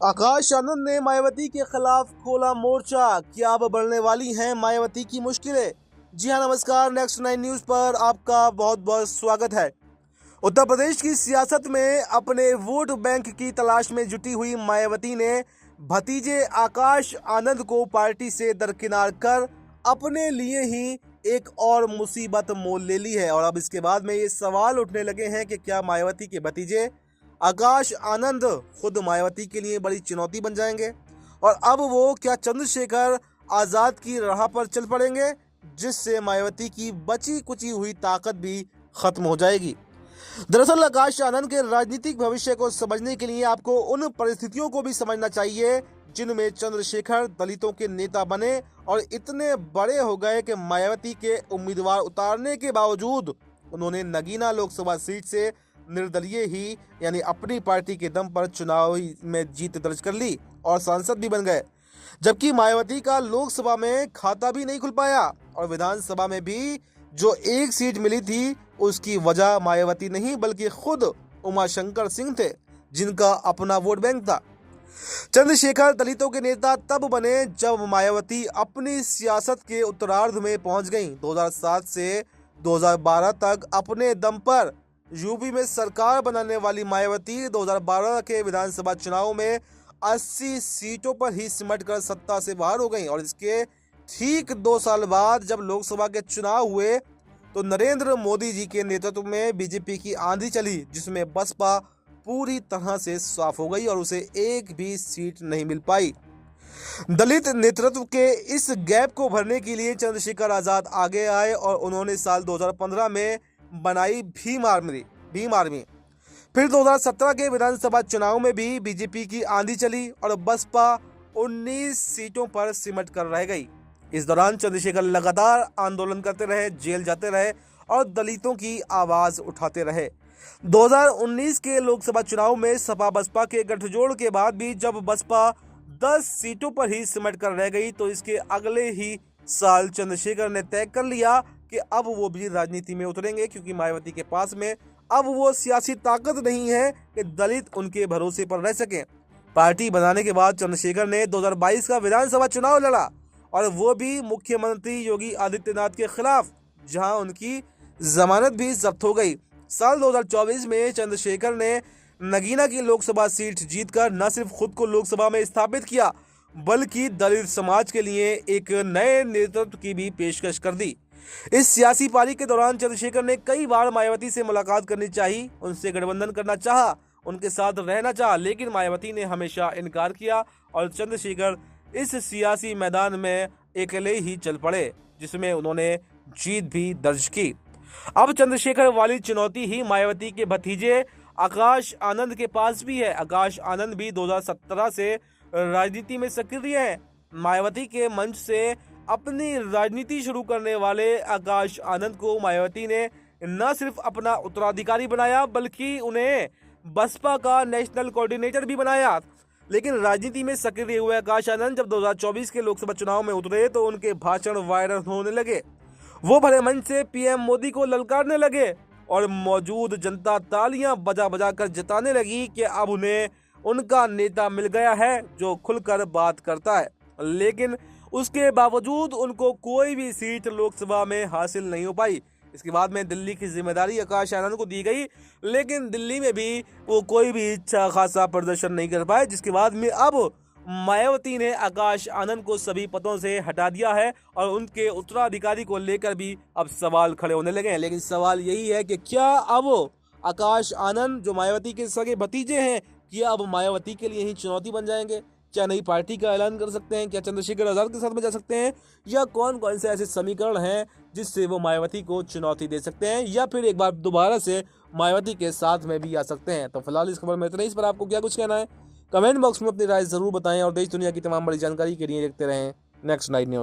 आकाश आनंद ने मायावती के खिलाफ खोला मोर्चा। क्या अब बढ़ने वाली हैं मायावती की मुश्किलें? जी हाँ, नमस्कार। नेक्स्ट 9 न्यूज पर आपका बहुत बहुत स्वागत है। उत्तर प्रदेश की सियासत में अपने वोट बैंक की तलाश में जुटी हुई मायावती ने भतीजे आकाश आनंद को पार्टी से दरकिनार कर अपने लिए ही एक और मुसीबत मोल ले ली है। और अब इसके बाद में ये सवाल उठने लगे हैं कि क्या मायावती के भतीजे आकाश आनंद खुद मायावती के लिए बड़ी चुनौती बन जाएंगे, और अब वो क्या चंद्रशेखर आजाद की राह पर चल पड़ेंगे, जिससे मायावती की बची कुची हुई ताकत भी खत्म हो जाएगी। दरअसल आकाश आनंद के राजनीतिक भविष्य को समझने के लिए आपको उन परिस्थितियों को भी समझना चाहिए जिनमें चंद्रशेखर दलितों के नेता बने और इतने बड़े हो गए कि मायावती के उम्मीदवार उतारने के बावजूद उन्होंने नगीना लोकसभा सीट से निर्दलीय ही यानी अपनी पार्टी के दम पर चुनाव में जीत दर्ज कर ली और सांसद भी बन गए, जबकि मायावती का लोकसभा में खाता भी नहीं खुल पाया और विधानसभा में भी जो एक सीट मिली थी उसकी वजह मायावती नहीं बल्कि खुद उमाशंकर सिंह थे, जिनका अपना वोट बैंक था। चंद्रशेखर दलितों के नेता तब बने जब मायावती अपनी सियासत के उत्तरार्ध में पहुंच गईं। 2007 से 2012 तक अपने दम पर यूपी में सरकार बनाने वाली मायावती 2012 के विधानसभा चुनाव में 80 सीटों पर ही सिमट कर सत्ता से बाहर हो गईं। और इसके ठीक 2 साल बाद जब लोकसभा के चुनाव हुए तो नरेंद्र मोदी जी के नेतृत्व में बीजेपी की आंधी चली, जिसमें बसपा पूरी तरह से साफ हो गई और उसे एक भी सीट नहीं मिल पाई। दलित नेतृत्व के इस गैप को भरने के लिए चंद्रशेखर आजाद आगे आए और उन्होंने साल 2015 में बनाई भीम आर्मी। फिर 2017 के विधानसभा चुनाव में भी बीजेपी की आंधी चली और बसपा 19 सीटों पर सिमट कर रह गई। इस दौरान चंद्रशेखर लगातार आंदोलन करते रहे, जेल जाते रहे और दलितों की आवाज उठाते रहे। 2019 के लोकसभा चुनाव में सपा बसपा के गठजोड़ के बाद भी जब बसपा 10 सीटों पर ही सिमट कर रह गई तो इसके अगले ही साल चंद्रशेखर ने तय कर लिया कि अब वो भी राजनीति में उतरेंगे, क्योंकि मायावती के पास में अब वो सियासी ताकत नहीं है कि दलित उनके भरोसे पर रह सकें। पार्टी बनाने के बाद चंद्रशेखर ने 2022 का विधानसभा चुनाव लड़ा और वो भी मुख्यमंत्री योगी आदित्यनाथ के खिलाफ, जहां उनकी जमानत भी जब्त हो गई। साल 2024 में चंद्रशेखर ने नगीना की लोकसभा सीट जीतकर न सिर्फ खुद को लोकसभा में स्थापित किया बल्कि दलित समाज के लिए एक नए नेतृत्व की भी पेशकश कर दी। इस सियासी पारी के दौरान चंद्रशेखर ने कई बार मायावती से मुलाकात करनी चाहिए, उनसे गठबंधन करना चाहा, उनके साथ रहना चाहा, लेकिन मायावती ने हमेशा इनकार किया और चंद्रशेखर इस सियासी मैदान में अकेले ही चल पड़े, जिसमें उन्होंने जीत भी दर्ज की। अब चंद्रशेखर वाली चुनौती ही मायावती के भतीजे आकाश आनंद के पास भी है। आकाश आनंद भी 2017 से राजनीति में सक्रिय है। मायावती के मंच से अपनी राजनीति शुरू करने वाले आकाश आनंद को मायावती ने न सिर्फ अपना उत्तराधिकारी बनाया बल्कि उन्हें बसपा का नेशनल कोऑर्डिनेटर भी बनाया। लेकिन राजनीति में सक्रिय हुए आकाश आनंद जब 2024 के लोकसभा चुनाव में उतरे तो उनके भाषण वायरल होने लगे। वो भरे मंच से पीएम मोदी को ललकारने लगे और मौजूद जनता तालियां बजा बजा कर जताने लगी कि अब उन्हें उनका नेता मिल गया है जो खुलकर बात करता है। लेकिन उसके बावजूद उनको कोई भी सीट लोकसभा में हासिल नहीं हो पाई। इसके बाद में दिल्ली की जिम्मेदारी आकाश आनंद को दी गई, लेकिन दिल्ली में भी वो कोई भी अच्छा खासा प्रदर्शन नहीं कर पाए, जिसके बाद में अब मायावती ने आकाश आनंद को सभी पदों से हटा दिया है और उनके उत्तराधिकारी को लेकर भी अब सवाल खड़े होने लगे हैं। लेकिन सवाल यही है कि क्या अब आकाश आनंद जो मायावती के सगे भतीजे हैं, क्या अब मायावती के लिए ही चुनौती बन जाएंगे? क्या नई पार्टी का ऐलान कर सकते हैं? क्या चंद्रशेखर आजाद के साथ में जा सकते हैं? या कौन कौन से ऐसे समीकरण हैं जिससे वो मायावती को चुनौती दे सकते हैं, या फिर एक बार दोबारा से मायावती के साथ में भी आ सकते हैं? तो फिलहाल इस खबर में इतना ही। इस पर आपको क्या कुछ कहना है कमेंट बॉक्स में अपनी राय जरूर बताएं और देश दुनिया की तमाम बड़ी जानकारी के लिए देखते रहें नेक्स्ट 9 न्यूज।